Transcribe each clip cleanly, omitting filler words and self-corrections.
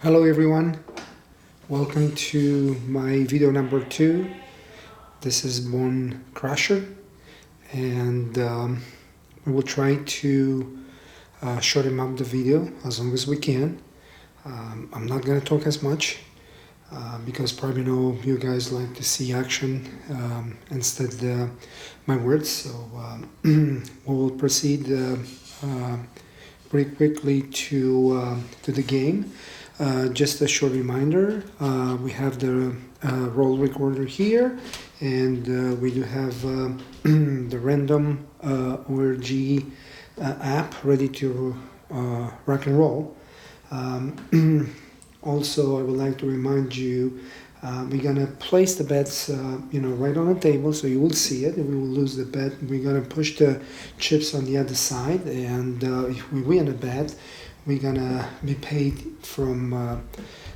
Hello everyone, welcome to my video number 2. This is Bone Crusher, and we will try to shorten up the video as long as we can. I'm not going to talk as much because probably know you guys like to see action instead my words, so we will proceed pretty quickly to the game. Just a short reminder, we have the roll recorder here, and we do have the random ORG app ready to rock and roll. Also, I would like to remind you, we're gonna place the bets, right on the table, so you will see it. If we will lose the bet, we're gonna push the chips on the other side, and if we win a bet, we're gonna be paid from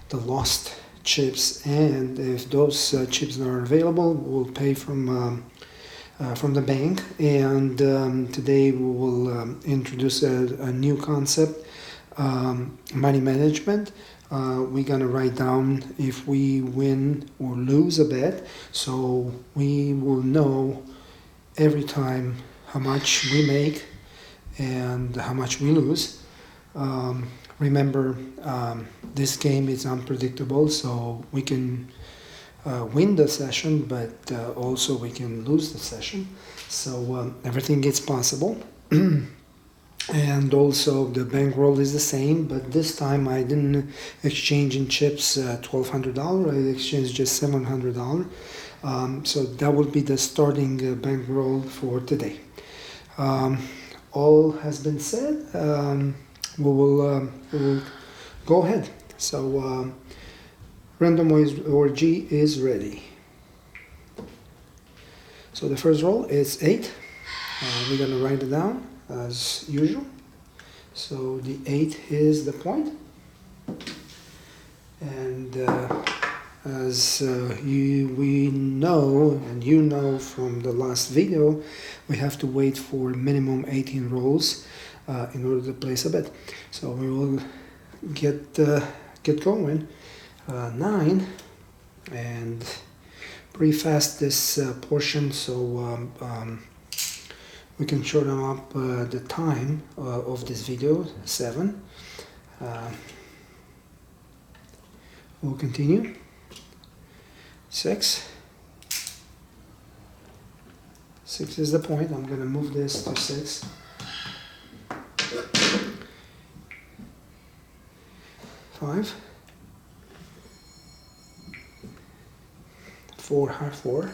the lost chips, and if those chips are available, we'll pay from the bank. And today we will introduce a new concept, money management. We're gonna write down if we win or lose a bet, so we will know every time how much we make and how much we lose. Remember, this game is unpredictable, so we can win the session, but also we can lose the session. So everything is possible. And also the bankroll is the same, but this time I didn't exchange in chips $1,200. I exchanged just $700. So that will be the starting bankroll for today. All has been said. We will go ahead. So random ORG is ready. So the first roll is 8. We're gonna write it down as usual. So the 8 is the point, and as we know, and you know from the last video, we have to wait for minimum 18 rolls in order to place a bet. So we will get going. 9, and pretty fast this portion, so we can shorten up the time of this video. 7. We'll continue. 6. 6 is the point. I'm gonna move this to 6. 5. 4, hard 4.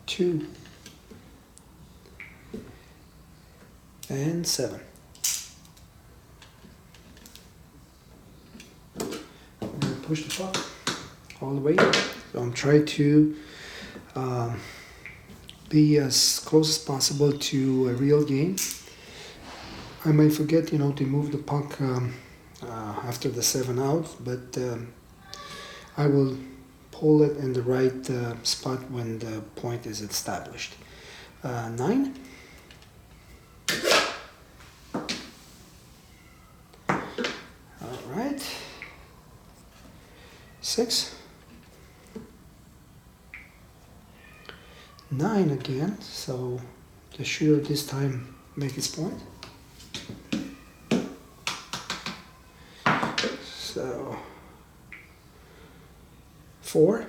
2 and 7. I'm going to push the puck all the way. So I'm trying to be as close as possible to a real game. I might forget, to move the puck after the 7 out, but I will pull it in the right spot when the point is established. 9. All right. 6. 9 again, so the shooter this time make his point. So 4,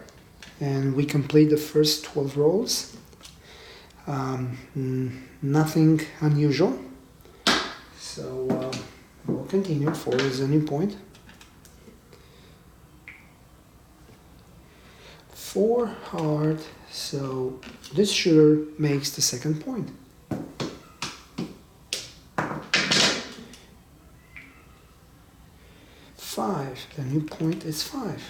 and we complete the first 12 rolls. Nothing unusual, so we'll continue. 4 is a new point. 4 hard, so this shooter makes the second point. 5, the new point is 5.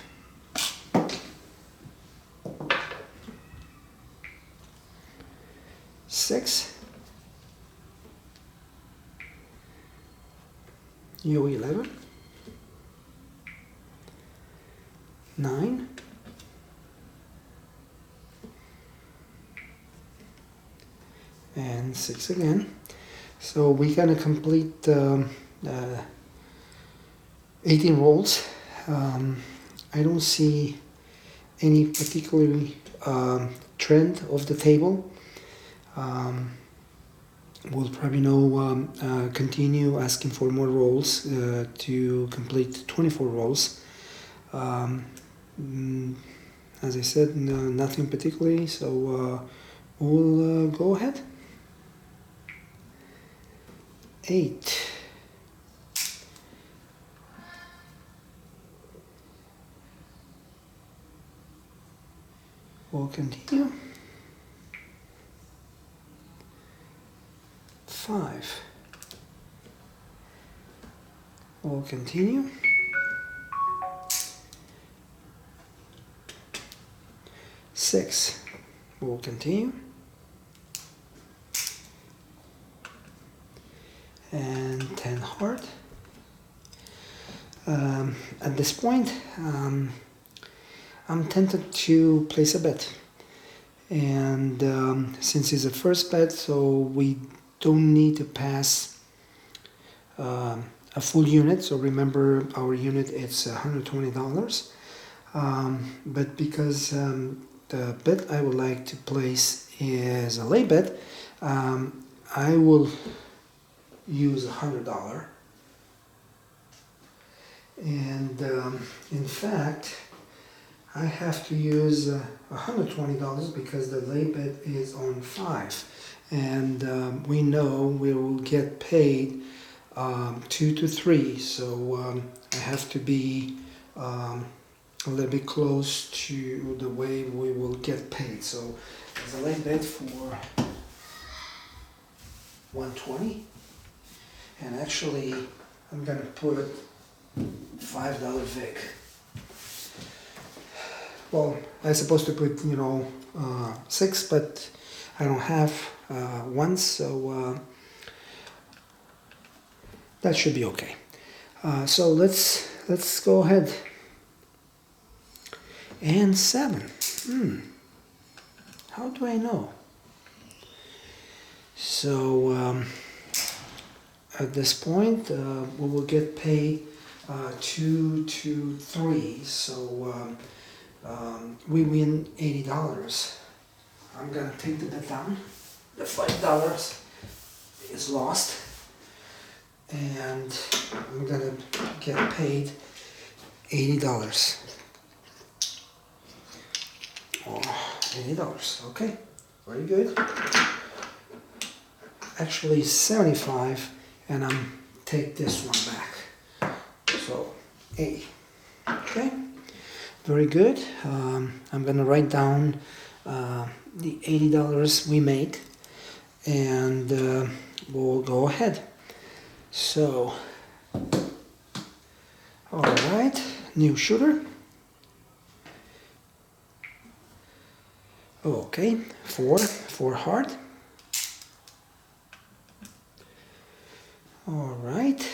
6, U11, 9, and 6 again. So we're gonna complete 18 rolls. I don't see any particular trend of the table. We'll probably continue asking for more rolls to complete 24 rolls. As I said, nothing particularly, so we'll go ahead. 8. We'll continue. 5. We'll continue. 6. We'll continue. And 10 heart. At this point, I'm tempted to place a bet. And since it's a first bet, so we don't need to pass a full unit. So remember, our unit it's $120. But because the bet I would like to place is a lay bet, I will use $100. And in fact, I have to use $120 because the lay bet is on 5, and we know we will get paid 2 to 3, so I have to be a little bit close to the way we will get paid. So there's a lay bet for 120, and actually I'm gonna put $5 VIC. Well, I'm supposed to put 6, but I don't have one, so that should be okay. So let's go ahead. And 7. How do I know? So at this point, we will get paid 2 to 3. So we win $80. I'm gonna take the bet down. The $5 is lost, and I'm gonna get paid $80. Oh, $80. Okay, very good. Actually, 75, and I'm take this one back. So 80. Okay. Very good. I'm gonna write down the $80 we made, and we'll go ahead. So, all right, new shooter. Okay, 4 hard. All right.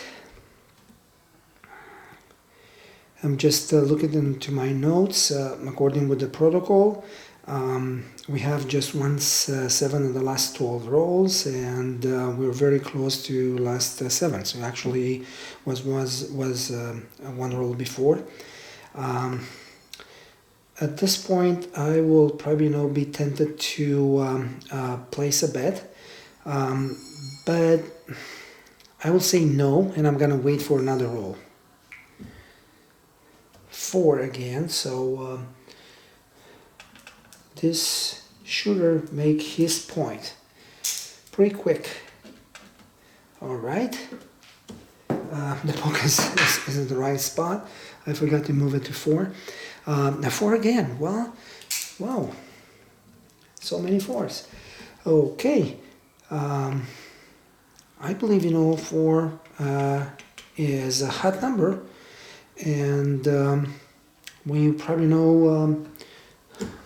I'm just looking into my notes. According with the protocol, we have just 7 of the last 12 rolls, and we're very close to last 7. So actually, was 1 roll before. At this point, I will probably be tempted to place a bet, but I will say no, and I'm gonna wait for another roll. 4 again, so this shooter make his point pretty quick. All right, the focus is in the right spot. I forgot to move it to 4. Now 4 again. Well, wow, so many 4s. Okay, I believe 4 is a hot number, and we probably know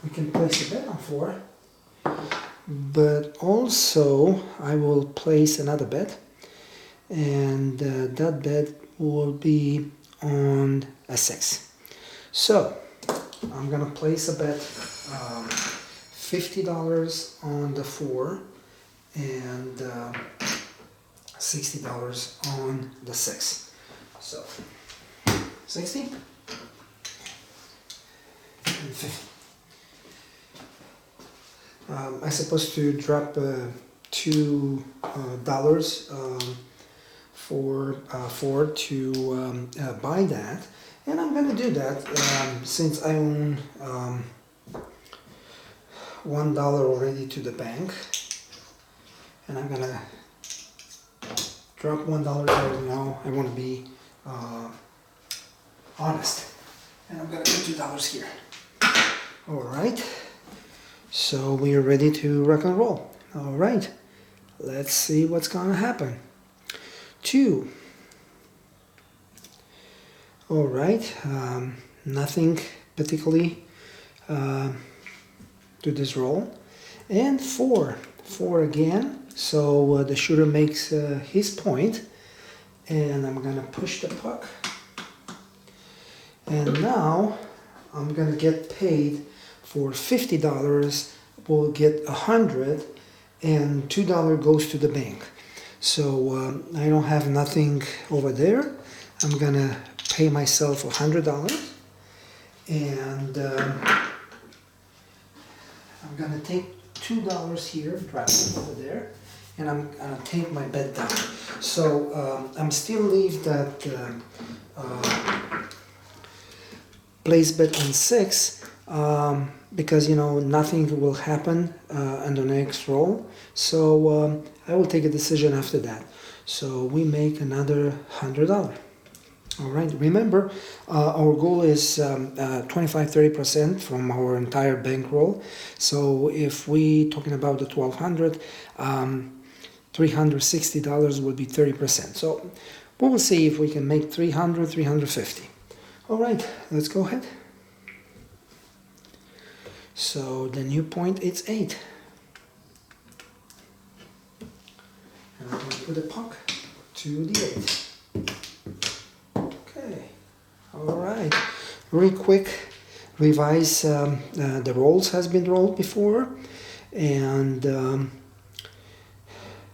we can place a bet on 4, but also I will place another bet, and that bet will be on a 6. So I'm gonna place a bet, $50 on the 4, and $60 on the 6. So 60 and 50. I'm supposed to drop $2 for Ford to buy that, and I'm gonna do that since I own $1 already to the bank, and I'm gonna drop $1 there now. I want to be honest, and I'm gonna put $2 here. All right, so we are ready to rock and roll. All right, let's see what's gonna happen. 2. All right, nothing particularly to this roll, and 4 again. So the shooter makes his point, and I'm gonna push the puck, and now I'm gonna get paid for $50. We'll get 100, and $2 goes to the bank. So I don't have nothing over there. I'm gonna pay myself $100, and I'm gonna take $2 here, drop it over there, and I'm gonna take my bet down. So I'm still leave that place bet on 6 because nothing will happen on the next roll. So I will take a decision after that. So we make another $100. All right, remember our goal is 25-30% from our entire bankroll. So if we talking about the 1,200, $360 would be 30%. So we will see if we can make 300, 350. All right, let's go ahead. So the new point is 8. And I'm going to put the puck to the 8. All right, very quick revise. The rolls has been rolled before, and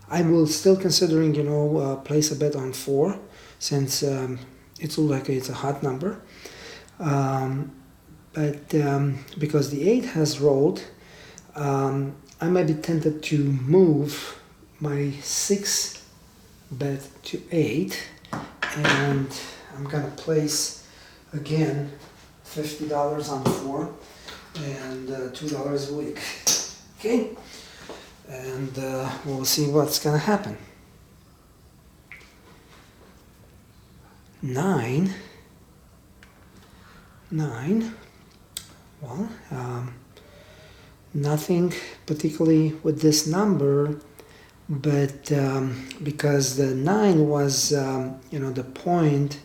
I will still considering place a bet on 4 since it looks like it's a hot number. But because the 8 has rolled, I might be tempted to move my 6 bet to 8, and I'm gonna place again $50 on 4 and $2 a week. Okay, and we'll see what's gonna happen. 9. Well, nothing particularly with this number, but because the 9 was the point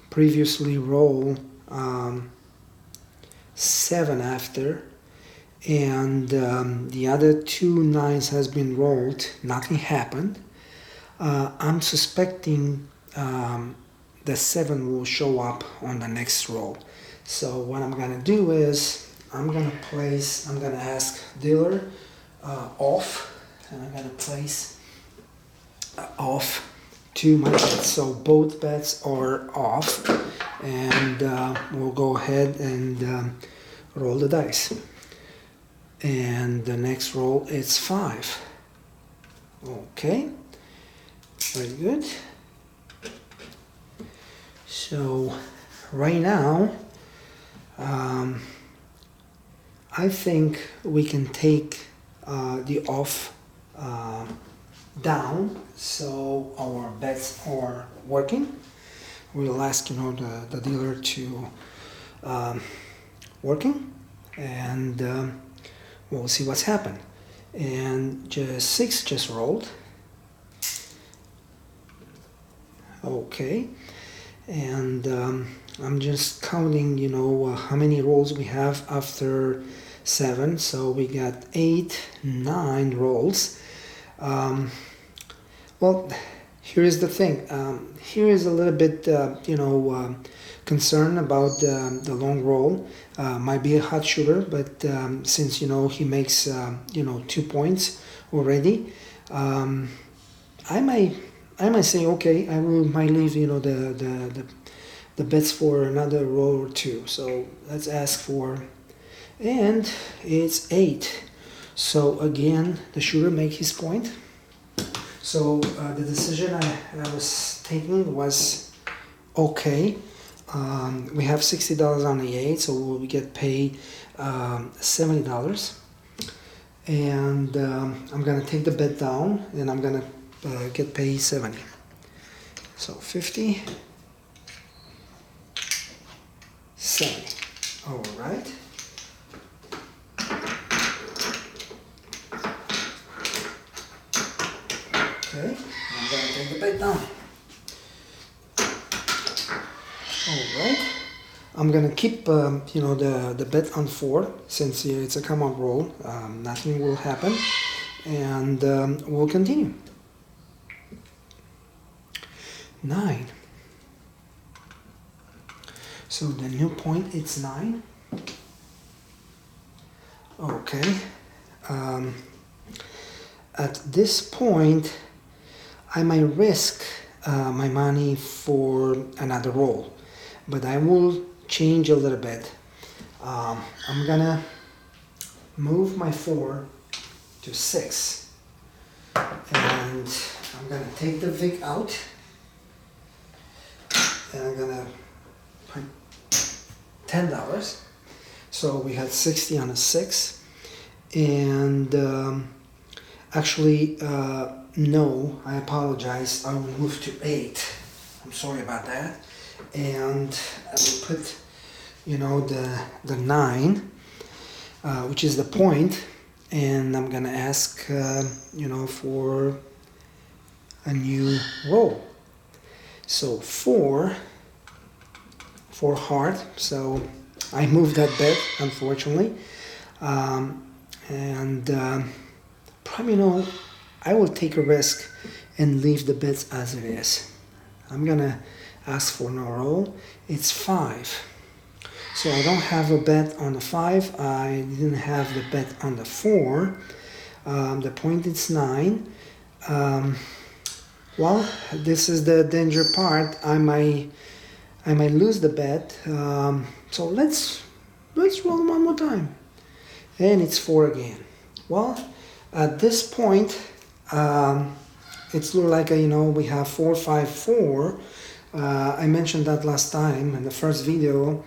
previously roll 7 after, and the other 2 9s has been rolled, nothing happened. I'm suspecting the 7 will show up on the next roll. So what I'm gonna do is I'm gonna ask dealer off, and I'm gonna place off to my bets. So both bets are off, and we'll go ahead and roll the dice. And the next roll is 5. Okay, very good. So right now I think we can take the off down, so our bets are working. We'll ask the dealer to working, and we'll see what's happened. And just 6 just rolled. Okay, and I'm just counting how many rolls we have after 7. So we got 8, 9 rolls. Well, here is the thing. Here is a little bit, concern about the long roll. Might be a hot shooter, but since he makes 2 points already, I might say, okay, might leave, the bets for another roll or two. So let's ask for, and it's 8. So again, the shooter make his point. So the decision I was taking was okay. We have $60 on the 8, so we get paid $70. And I'm gonna take the bet down, and I'm gonna get paid 70. So 50, 70. All right. Okay, I'm gonna take the bet down. All right. I'm gonna keep, the bet on 4 since it's a come-out roll. Nothing will happen, and we'll continue. 9. So the new point it's 9. Okay. At this point, I might risk my money for another roll, but I will change a little bit. I'm gonna move my 4 to 6, and I'm gonna take the VIC out, and I'm gonna put $10. So we had 60 on a 6, and actually, no, I apologize. I will move to 8. I'm sorry about that. And I will put, the 9, which is the point, and I'm gonna ask, for a new roll. So 4 hard. So I moved that bet, unfortunately, and probably I will take a risk and leave the bets as it is. I'm gonna ask for no roll. It's 5. So I don't have a bet on the 5. I didn't have the bet on the 4. The point is 9. Well, this is the danger part. I might lose the bet. So let's roll one more time. And it's 4 again. Well, at this point, it's like we have 4, 5, 4. I mentioned that last time in the first video.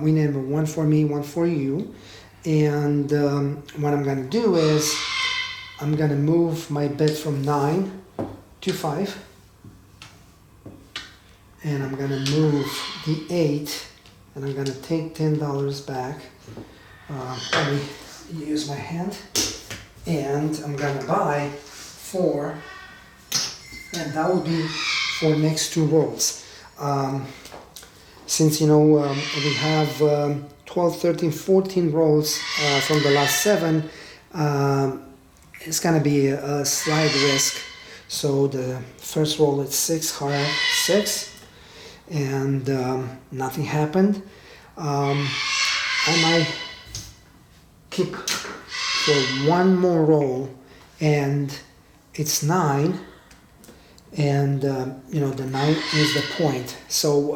We named 1 for me, 1 for you, and what I'm gonna do is I'm gonna move my bet from 9 to 5, and I'm gonna move the 8, and I'm gonna take $10 back. Let me use my hand, and I'm gonna buy 4, and that will be for next 2 rolls. Since we have 12, 13, 14 rolls from the last 7, it's gonna be a slight risk. So the first roll is 6 hard, 6, and nothing happened. I might keep for one more roll, and it's 9. And the 9 is the point. So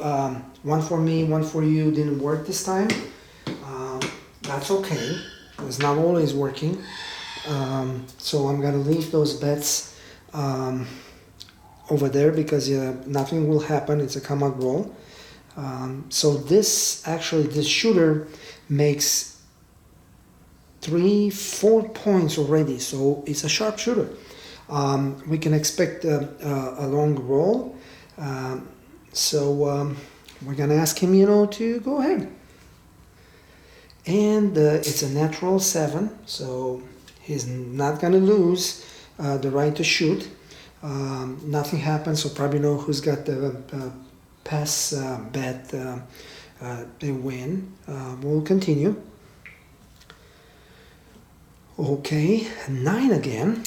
1 for me, 1 for you didn't work this time. That's okay. It's not always working. So I'm gonna leave those bets over there because nothing will happen. It's a come-out roll. So this shooter makes 3, 4 points already. So it's a sharp shooter. We can expect a long roll, so we're gonna ask him, to go ahead. And it's a natural 7, so he's not gonna lose the right to shoot. Nothing happens, so probably know who's got the pass bet. They win. We'll continue. Okay, 9 again.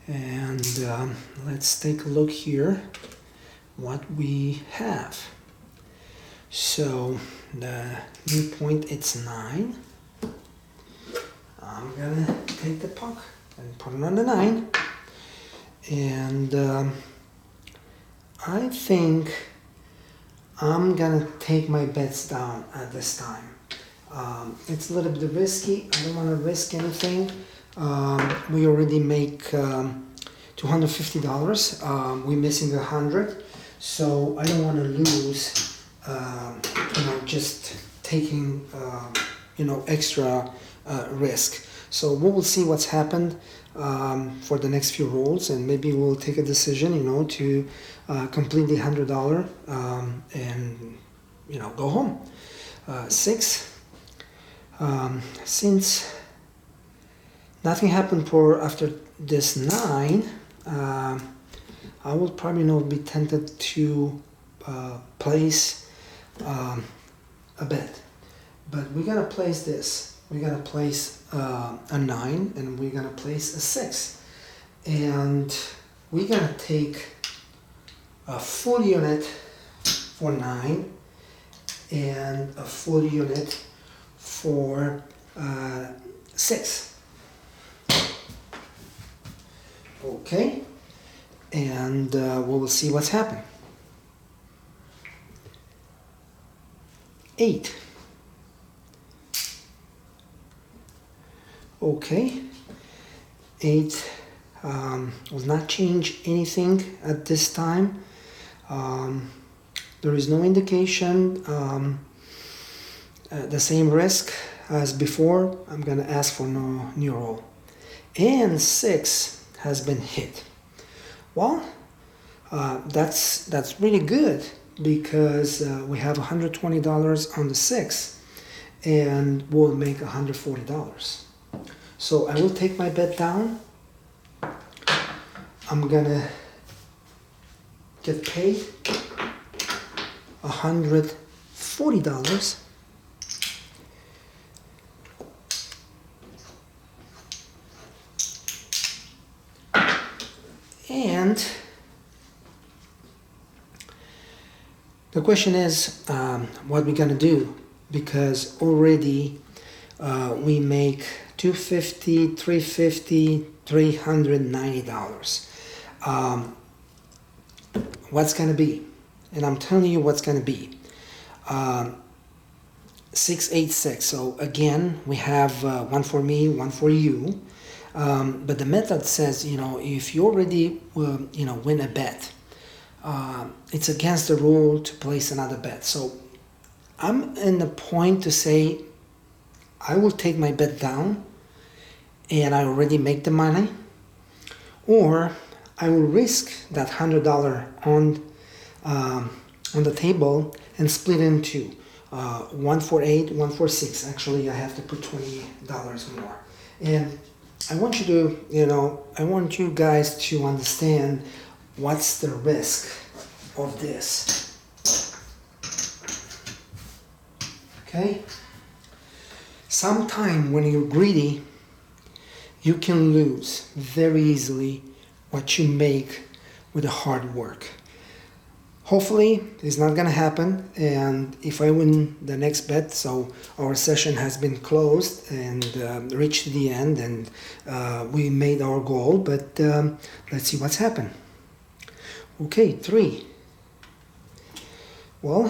And let's take a look here what we have. So the new point it's 9. I'm gonna take the puck and put it on the 9. And I think I'm gonna take my bets down at this time. It's a little bit risky. I don't want to risk anything. We already make $250. We're missing 100, so I don't want to lose. Just taking extra risk. So we will see what's happened for the next few rolls, and maybe we'll take a decision, to complete the $100 and go home. 6. Since nothing happened after this 9, I will probably not be tempted to place a bet. But we're gonna place this. We're gonna place a 9, and we're gonna place a 6, and we're gonna take a full unit for 9 and a full unit for 6. Okay, and we will see what's happened. 8. Okay, 8 will not change anything at this time. There is no indication. The same risk as before. I'm gonna ask for no new roll. And 6 has been hit. Well, that's really good, because we have $120 on the 6, and we'll make $140. So I will take my bet down. I'm gonna get paid $140. And the question is, what we're gonna do, because already we make $250, $350, $390. What's gonna be? And I'm telling you what's gonna be. 686. So again, we have one for me, one for you. But the method says, if you already win a bet, it's against the rule to place another bet. So I'm in the point to say I will take my bet down, and I already make the money, or I will risk that $100 on the table and split into 148, 146. Actually, I have to put $20 more. And I want you to, I want you guys to understand what's the risk of this. Okay? Sometime when you're greedy, you can lose very easily what you make with the hard work. Hopefully, it's not gonna happen, and if I win the next bet, so our session has been closed and reached the end, and we made our goal, but let's see what's happened. Okay, 3. Well,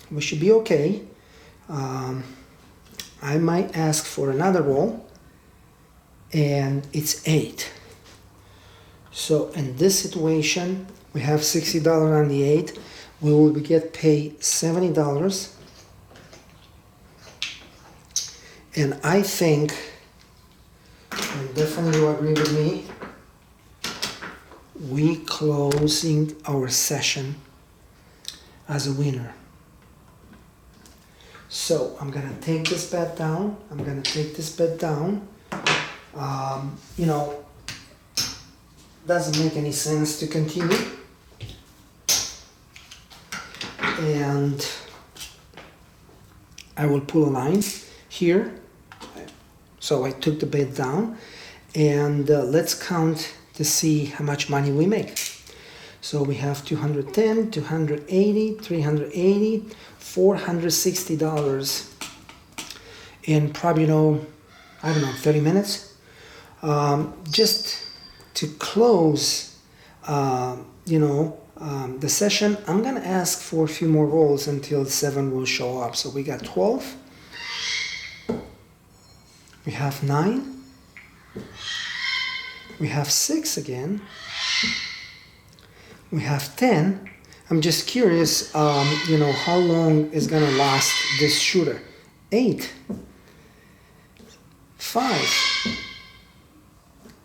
we should be okay. I might ask for another roll, and it's 8. So in this situation, we have $60 on the 8. We will get paid $70. And I think, and definitely you agree with me, we closing our session as a winner. So I'm gonna take this bet down. Doesn't make any sense to continue. And I will pull a line here. So I took the bet down, and let's count to see how much money we make. So we have 210, 280, 380, $460. And probably, I don't know, 30 minutes. Just to close, the session, I'm gonna ask for a few more rolls until 7 will show up. So we got 12, we have 9, we have 6 again, we have 10. I'm just curious, how long is gonna last this shooter. 8, 5,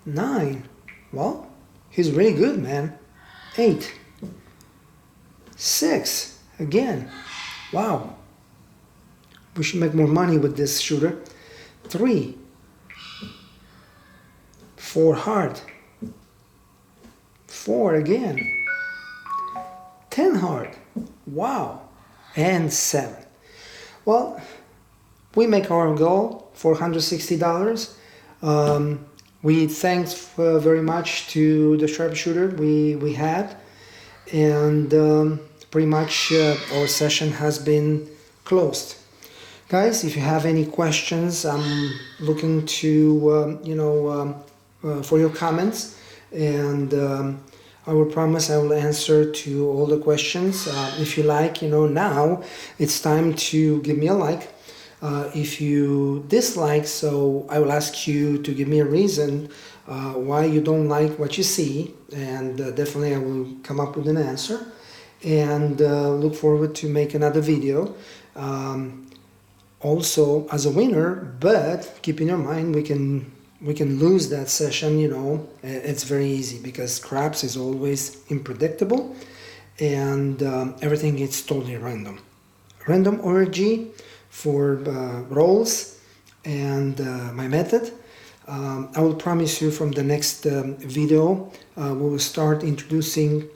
9. Well, he's really good, man. 8, 6 again. Wow. We should make more money with this shooter. 3, 4 hard. 4 again. 10 hard. Wow. And 7. Well, we make our goal, $460. We thanks very much to the sharpshooter we had, and pretty much our session has been closed. Guys, if you have any questions, I'm looking to for your comments, and I will promise I will answer to all the questions. If you like, now it's time to give me a like. If you dislike, so I will ask you to give me a reason why you don't like what you see, and definitely I will come up with an answer, and look forward to make another video also as a winner. But keep in your mind, we can lose that session. It's very easy because craps is always unpredictable, and everything is totally random org for rolls and my method. I will promise you from the next video we will start introducing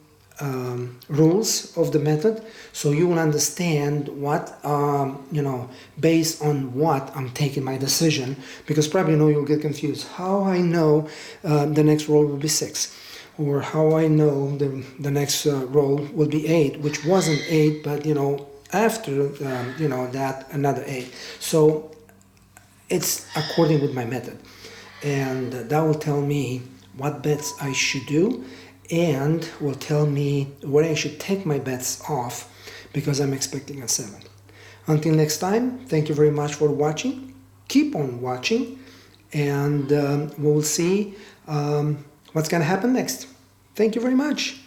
rules of the method, so you will understand what based on what I'm taking my decision, because probably you'll get confused. How I know the next roll will be 6, or how I know the next roll will be 8, which wasn't 8, but after that another 8. So it's according with my method, and that will tell me what bets I should do, and will tell me where I should take my bets off, because I'm expecting a 7. Until next time, thank you very much for watching. Keep on watching, and we'll see what's gonna happen next. Thank you very much.